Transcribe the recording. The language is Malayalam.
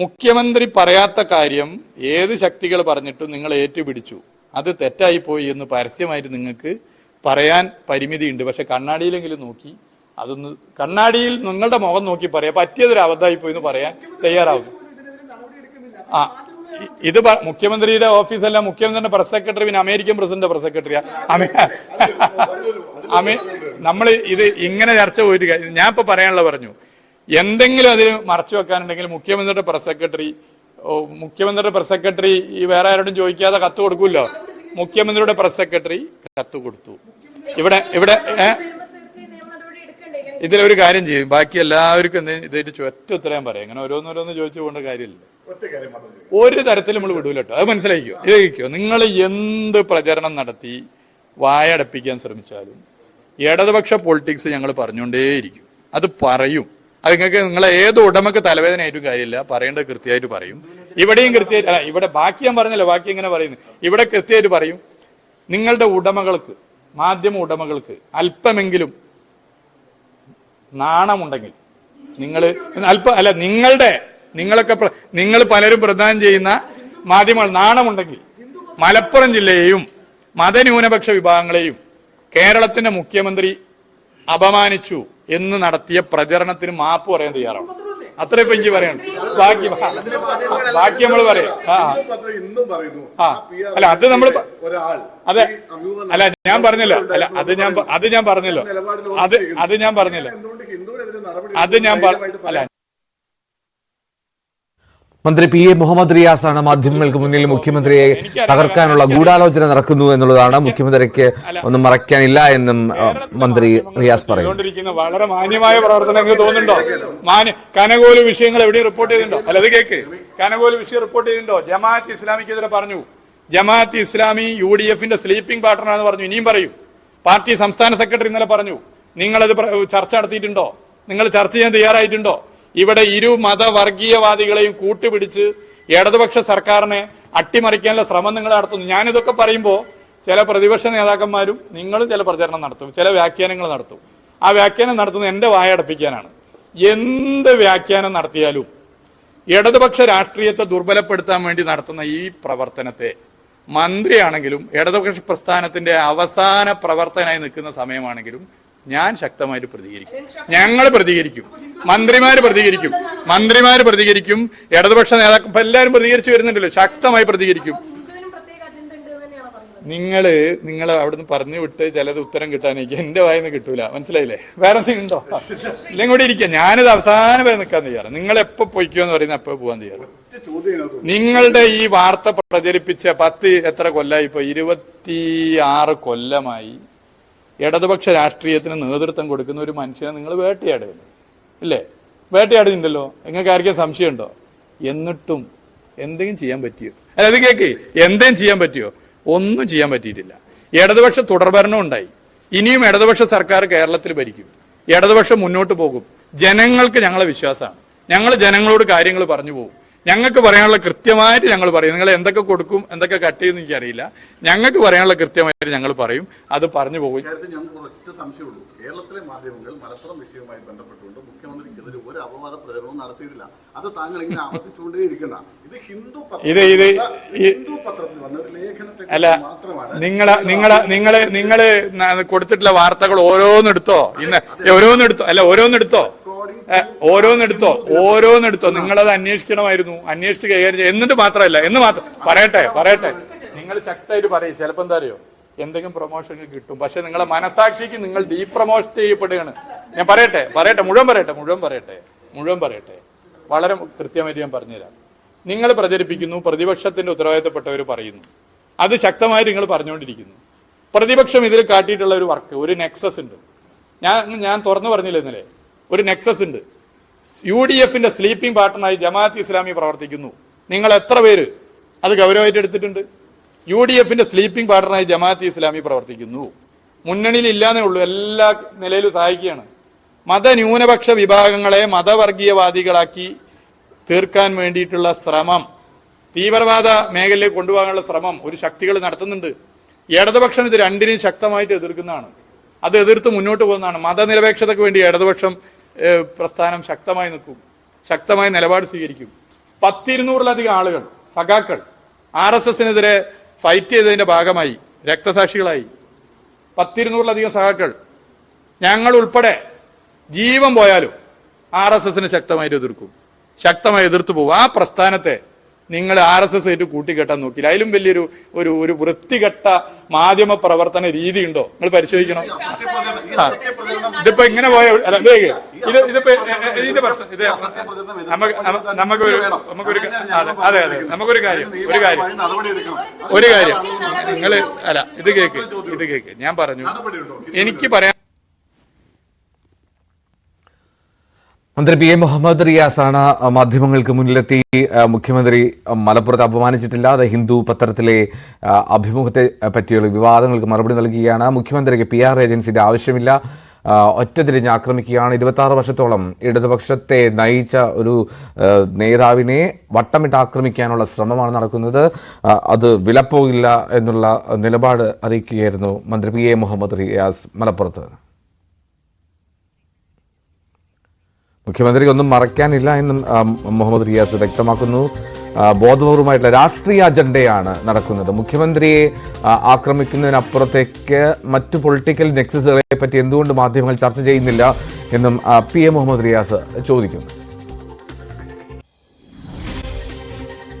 മുഖ്യമന്ത്രി പറയാത്ത കാര്യം ഏത് ശക്തികൾ പറഞ്ഞിട്ടും നിങ്ങൾ ഏറ്റുപിടിച്ചു, അത് തെറ്റായിപ്പോയി എന്ന് പരസ്യമായിട്ട് നിങ്ങൾക്ക് പറയാൻ പരിമിതിയുണ്ട്. പക്ഷെ കണ്ണാടിയിലെങ്കിലും നോക്കി അതൊന്ന് കണ്ണാടിയിൽ നിങ്ങളുടെ മുഖം നോക്കി പറയാം, പറ്റിയതൊരു അബദ്ധമായിപ്പോയി എന്ന് പറയാൻ തയ്യാറാവും. ആ ഇത് മുഖ്യമന്ത്രിയുടെ ഓഫീസല്ല, മുഖ്യമന്ത്രിയുടെ പ്രസ് സെക്രട്ടറി, പിന്നെ അമേരിക്കൻ പ്രസിഡന്റ് പ്രസ് സെക്രട്ടറിയാ. നമ്മൾ ഇത് ഇങ്ങനെ ചർച്ച പോയിട്ട് ഞാൻ ഇപ്പൊ പറയാനുള്ള പറഞ്ഞു. എന്തെങ്കിലും അതിന് മറച്ചു വെക്കാനുണ്ടെങ്കിൽ മുഖ്യമന്ത്രിയുടെ പ്രസ് സെക്രട്ടറി ഈ വേറെ ആരോടും ചോദിക്കാതെ കത്ത് കൊടുക്കൂല്ലോ. മുഖ്യമന്ത്രിയുടെ പ്രസ് സെക്രട്ടറി കത്ത് കൊടുത്തു. ഇവിടെ ഇതിലൊരു കാര്യം ചെയ്യും, ബാക്കി എല്ലാവർക്കും ഇതായിട്ട് ഒറ്റ ഉത്തരം പറയാം. അങ്ങനെ ഓരോന്നോരോന്ന് ചോദിച്ചു പോകേണ്ട കാര്യമില്ല. ഒരു തരത്തിൽ നമ്മൾ വിടൂല കേട്ടോ, അത് മനസ്സിലാക്കിയോ. ഇതോ നിങ്ങൾ എന്ത് പ്രചരണം നടത്തി വായടപ്പിക്കാൻ ശ്രമിച്ചാലും ഇടതുപക്ഷ പൊളിറ്റിക്സ് ഞങ്ങൾ പറഞ്ഞുകൊണ്ടേയിരിക്കും. അത് പറയും. അത് നിങ്ങളെ ഏത് ഉടമക്ക് തലവേദനയായിട്ടും കാര്യമില്ല, പറയേണ്ടത് കൃത്യമായിട്ട് പറയും. ഇവിടെയും കൃത്യമായിട്ട് അല്ല, ഇവിടെ ബാക്കി ഞാൻ പറഞ്ഞല്ലോ, ബാക്കി എങ്ങനെ പറയുന്നു, ഇവിടെ കൃത്യമായിട്ട് പറയും. നിങ്ങളുടെ ഉടമകൾക്ക്, മാധ്യമ ഉടമകൾക്ക് അല്പമെങ്കിലും നാണമുണ്ടെങ്കിൽ നിങ്ങൾ നിങ്ങൾ പലരും പ്രദാനം ചെയ്യുന്ന മാധ്യമങ്ങൾ നാണമുണ്ടെങ്കിൽ മലപ്പുറം ജില്ലയെയും മതന്യൂനപക്ഷ വിഭാഗങ്ങളെയും കേരളത്തിന്റെ മുഖ്യമന്ത്രി അപമാനിച്ചു എന്ന് നടത്തിയ പ്രചരണത്തിന് മാപ്പ് പറയാൻ തയ്യാറാണ്. അത്ര ഇപ്പൊ എനിക്ക് പറയണം. ബാക്കി നമ്മൾ പറയാം. അല്ല അത് നമ്മൾ അതെ അല്ല ഞാൻ പറഞ്ഞല്ലോ, അല്ല അത് ഞാൻ പറഞ്ഞല്ലോ അല്ല. മന്ത്രി പി എ മുഹമ്മദ് റിയാസാണ് മാധ്യമങ്ങൾക്ക് മുന്നിൽ മുഖ്യമന്ത്രിയെ തകർക്കാനുള്ള ഗൂഢാലോചന നടക്കുന്നു എന്നുള്ളതാണ്, മുഖ്യമന്ത്രിക്ക് ഒന്നും മറയ്ക്കാനില്ല എന്നും മന്ത്രി റിയാസ് പറയുന്നു. വളരെ മാന്യമായ പ്രവർത്തനം തോന്നുന്നുണ്ടോ? കനകോല് വിഷയങ്ങൾ എവിടെയും റിപ്പോർട്ട് ചെയ്തിട്ടുണ്ടോ? അല്ല അത് കേക്ക്, കനകോല് വിഷയം റിപ്പോർട്ട് ചെയ്തിട്ടുണ്ടോ? ജമാഅത്ത് ഇസ്ലാമിക്കെതിരെ പറഞ്ഞു. ജമാഅത്ത് ഇസ്ലാമി UDFന്റെ സ്ലീപ്പിംഗ് പാർട്ണറാണെന്ന് പറഞ്ഞു. ഇനിയും പറയും. പാർട്ടി സംസ്ഥാന സെക്രട്ടറി ഇന്നലെ പറഞ്ഞു. നിങ്ങളത് ചർച്ച നടത്തിയിട്ടുണ്ടോ? നിങ്ങൾ ചർച്ച ചെയ്യാൻ തയ്യാറായിട്ടുണ്ടോ? ഇവിടെ ഇരു മതവർഗീയവാദികളെയും കൂട്ടുപിടിച്ച് ഇടതുപക്ഷ സർക്കാരിനെ അട്ടിമറിക്കാനുള്ള ശ്രമം നിങ്ങൾ നടത്തുന്നു. ഞാനിതൊക്കെ പറയുമ്പോൾ ചില പ്രതിപക്ഷ നേതാക്കന്മാരും നിങ്ങളും ചില പ്രചരണം നടത്തും, ചില വ്യാഖ്യാനങ്ങൾ നടത്തും. ആ വ്യാഖ്യാനം നടത്തുന്നത് എന്റെ വായടപ്പിക്കാനാണ്. എന്ത് വ്യാഖ്യാനം നടത്തിയാലും ഇടതുപക്ഷ രാഷ്ട്രീയത്തെ ദുർബലപ്പെടുത്താൻ വേണ്ടി നടത്തുന്ന ഈ പ്രവർത്തനത്തെ മന്ത്രിയാണെങ്കിലും ഇടതുപക്ഷ പ്രസ്ഥാനത്തിന്റെ അവസാന പ്രവർത്തനായി നിൽക്കുന്ന സമയമാണെങ്കിലും ഞാൻ ശക്തമായിട്ട് പ്രതികരിക്കും. ഞങ്ങൾ പ്രതികരിക്കും, മന്ത്രിമാര് പ്രതികരിക്കും, ഇടതുപക്ഷ നേതാക്കൾ എല്ലാവരും പ്രതികരിച്ചു വരുന്നുണ്ടല്ലോ, ശക്തമായി പ്രതികരിക്കും. നിങ്ങൾ അവിടുന്ന് പറഞ്ഞു വിട്ട് ചിലത് ഉത്തരം കിട്ടാനെനിക്ക് എന്റെ വായിന്ന് കിട്ടൂല, മനസ്സിലായില്ലേ? വേറെ എന്തെങ്കിലും ഉണ്ടോ? ഇല്ലെങ്കിൽ കൂടി ഇരിക്കാം. ഞാനിത് അവസാനം വരെ നിൽക്കാൻ തയ്യാറ്. നിങ്ങൾ എപ്പോ പൊയ്ക്കോന്ന് പറയുന്നത് എപ്പോ പോകാൻ തയ്യാറ്. നിങ്ങളുടെ ഈ വാർത്ത പ്രചരിപ്പിച്ച എത്ര കൊല്ലമായി? ഇപ്പൊ 26 കൊല്ലമായി ഇടതുപക്ഷ രാഷ്ട്രീയത്തിന് നേതൃത്വം കൊടുക്കുന്ന ഒരു മനുഷ്യനെ നിങ്ങൾ വേട്ടയാടുന്നു ഇല്ലേ? വേട്ടയാടുന്നുണ്ടല്ലോ. നിങ്ങൾക്ക് ആർക്കും സംശയമുണ്ടോ? എന്നിട്ടും എന്തെങ്കിലും ചെയ്യാൻ പറ്റിയോ? അല്ല അത് കേക്ക്, എന്തെങ്കിലും ചെയ്യാൻ പറ്റിയോ? ഒന്നും ചെയ്യാൻ പറ്റിയിട്ടില്ല. ഇടതുപക്ഷ തുടർഭരണം ഉണ്ടായി. ഇനിയും ഇടതുപക്ഷ സർക്കാർ കേരളത്തിൽ ഭരിക്കും. ഇടതുപക്ഷം മുന്നോട്ട് പോകും. ജനങ്ങൾക്ക് ഞങ്ങളെ വിശ്വാസമാണ്. ഞങ്ങൾ ജനങ്ങളോട് കാര്യങ്ങൾ പറഞ്ഞു പോകും. ഞങ്ങൾക്ക് പറയാനുള്ള കൃത്യമായിട്ട് ഞങ്ങൾ പറയും. നിങ്ങൾ എന്തൊക്കെ കൊടുക്കും, എന്തൊക്കെ കട്ട് ചെയ്യുമെന്ന് എനിക്കറിയില്ല. ഞങ്ങൾക്ക് പറയാനുള്ള കൃത്യമായിട്ട് ഞങ്ങൾ പറയും. അത് പറഞ്ഞു പോകും. ഒറ്റ സംശയമുള്ളൂ. കേരളത്തിലെ മാധ്യമങ്ങൾ മലപ്പുറം വിഷയവുമായി ബന്ധപ്പെട്ടുകൊണ്ട് മുഖ്യമന്ത്രിക്കെതിരെ ഒരു അപവാദ പ്രചരണവും നടത്തിയിട്ടില്ല. അത് താങ്കൾ ഇങ്ങനെ ആവർത്തിച്ചുകൊണ്ടേയിരിക്കുന്ന ഇത് ഹിന്ദു പത്രത്തിൽ വന്ന ഒരു ലേഖനത്തെ മാത്രമാണ്. നിങ്ങള് കൊടുത്തിട്ടുള്ള വാർത്തകൾ ഓരോന്നെടുത്തോ, ഓരോന്നെടുത്തോ നിങ്ങളത് അന്വേഷിക്കണമായിരുന്നു. അന്വേഷിച്ച് കൈകാര്യം ചെയ്യുക. എന്നിട്ട് മാത്രമല്ല, പറയട്ടെ നിങ്ങൾ ശക്തമായിട്ട് പറയും. ചിലപ്പോൾ എന്താ അറിയോ, എന്തെങ്കിലും പ്രൊമോഷൻ കിട്ടും. പക്ഷെ നിങ്ങളെ മനസാക്ഷിക്ക് നിങ്ങൾ ഡീപ്രൊമോട്ട് ചെയ്യപ്പെടുകയാണ്. ഞാൻ പറയട്ടെ മുഴുവൻ പറയട്ടെ വളരെ കൃത്യമായിട്ട് ഞാൻ പറഞ്ഞുതരാം. നിങ്ങൾ പ്രചരിപ്പിക്കുന്നു, പ്രതിപക്ഷത്തിന്റെ ഉത്തരവാദിത്തപ്പെട്ടവർ പറയുന്നു, അത് ശക്തമായിട്ട് നിങ്ങൾ പറഞ്ഞുകൊണ്ടിരിക്കുന്നു. പ്രതിപക്ഷം ഇതിൽ കാട്ടിയിട്ടുള്ള ഒരു വർക്ക്, ഒരു നെക്സസ് ഉണ്ട്. ഞാൻ തുറന്നു പറഞ്ഞില്ല ഇന്നലെ, ഒരു നെക്സസ് ഉണ്ട്. UDFന്റെ സ്ലീപ്പിംഗ് പാർട്ണറായി ജമാഅത്ത് ഇസ്ലാമി പ്രവർത്തിക്കുന്നു. നിങ്ങൾ എത്ര പേര് അത് ഗൗരവമായിട്ട് എടുത്തിട്ടുണ്ട്? UDFന്റെ സ്ലീപ്പിംഗ് പാർട്ണറായി ജമാഅത്ത് ഇസ്ലാമി പ്രവർത്തിക്കുന്നു. മുന്നണിയിൽ ഇല്ലാന്നേ ഉള്ളൂ, എല്ലാ നിലയിലും സഹായിക്കുകയാണ്. മതന്യൂനപക്ഷ വിഭാഗങ്ങളെ മതവർഗീയവാദികളാക്കി തീർക്കാൻ വേണ്ടിയിട്ടുള്ള ശ്രമം, തീവ്രവാദ മേഖലയിലേക്ക് കൊണ്ടുപോകാനുള്ള ശ്രമം ഒരു ശക്തികൾ നടത്തുന്നുണ്ട്. ഇടതുപക്ഷം ഇത് രണ്ടിനെയും ശക്തമായിട്ട് എതിർക്കുന്നതാണ്. അത് എതിർത്ത് മുന്നോട്ട് പോകുന്നതാണ്. മതനിരപേക്ഷതയ്ക്ക് വേണ്ടി ഇടതുപക്ഷം പ്രസ്ഥാനം ശക്തമായി നിൽക്കും, ശക്തമായ നിലപാട് സ്വീകരിക്കും. 200-ലധികം ആളുകൾ, സഖാക്കൾ RSSനെതിരെ ഫൈറ്റ് ചെയ്തതിന്റെ ഭാഗമായി രക്തസാക്ഷികളായി. 200-ലധികം സഖാക്കൾ, ഞങ്ങൾ ഉൾപ്പെടെ ജീവൻ പോയാലും RSSനെ ശക്തമായിട്ട് എതിർക്കും, ശക്തമായി എതിർത്തു പോകും. ആ പ്രസ്ഥാനത്തെ നിങ്ങൾ RSS ആയിട്ട് കൂട്ടിക്കെട്ടാൻ നോക്കില്ല. അതിലും വലിയൊരു ഒരു വൃത്തികെട്ട മാധ്യമ പ്രവർത്തന രീതി ഉണ്ടോ? നിങ്ങൾ പരിശോധിക്കണം. ഇതിപ്പോ ഇങ്ങനെ പോയ നമുക്കൊരു കാര്യം നിങ്ങൾ ഇത് കേക്ക് ഞാൻ പറഞ്ഞു. എനിക്ക് പറയാൻ മന്ത്രി പി എ മുഹമ്മദ് റിയാസാണ് മാധ്യമങ്ങൾക്ക് മുന്നിലെത്തി മുഖ്യമന്ത്രി മലപ്പുറത്ത് അപമാനിച്ചിട്ടില്ല, അത് ഹിന്ദു പത്രത്തിലെ അഭിമുഖത്തെ പറ്റിയുള്ള വിവാദങ്ങൾക്ക് മറുപടി നൽകുകയാണ്. മുഖ്യമന്ത്രിക്ക് PR ഏജൻസിയുടെ ആവശ്യമില്ല, ഒറ്റതിരിഞ്ഞ് ആക്രമിക്കുകയാണ്. 26 വർഷത്തോളം ഇടതുപക്ഷത്തെ നയിച്ച ഒരു നേതാവിനെ വട്ടമിട്ട് ആക്രമിക്കാനുള്ള ശ്രമമാണ് നടക്കുന്നത്. അത് വിലപ്പോകില്ല എന്നുള്ള നിലപാട് അറിയിക്കുകയായിരുന്നു മന്ത്രി പി എ മുഹമ്മദ് റിയാസ് മലപ്പുറത്ത്. മുഖ്യമന്ത്രിക്ക് ഒന്നും മറയ്ക്കാനില്ല എന്നും മുഹമ്മദ് റിയാസ് വ്യക്തമാക്കുന്നു. ബോധപൂർവമായിട്ടുള്ള രാഷ്ട്രീയ അജണ്ടയാണ് നടക്കുന്നത്. മുഖ്യമന്ത്രിയെ ആക്രമിക്കുന്നതിനപ്പുറത്തേക്ക് മറ്റു പൊളിറ്റിക്കൽ നെക്സസുകളെ പറ്റി എന്തുകൊണ്ട് മാധ്യമങ്ങൾ ചർച്ച ചെയ്യുന്നില്ല എന്നും പി എ മുഹമ്മദ് റിയാസ് ചോദിക്കുന്നു.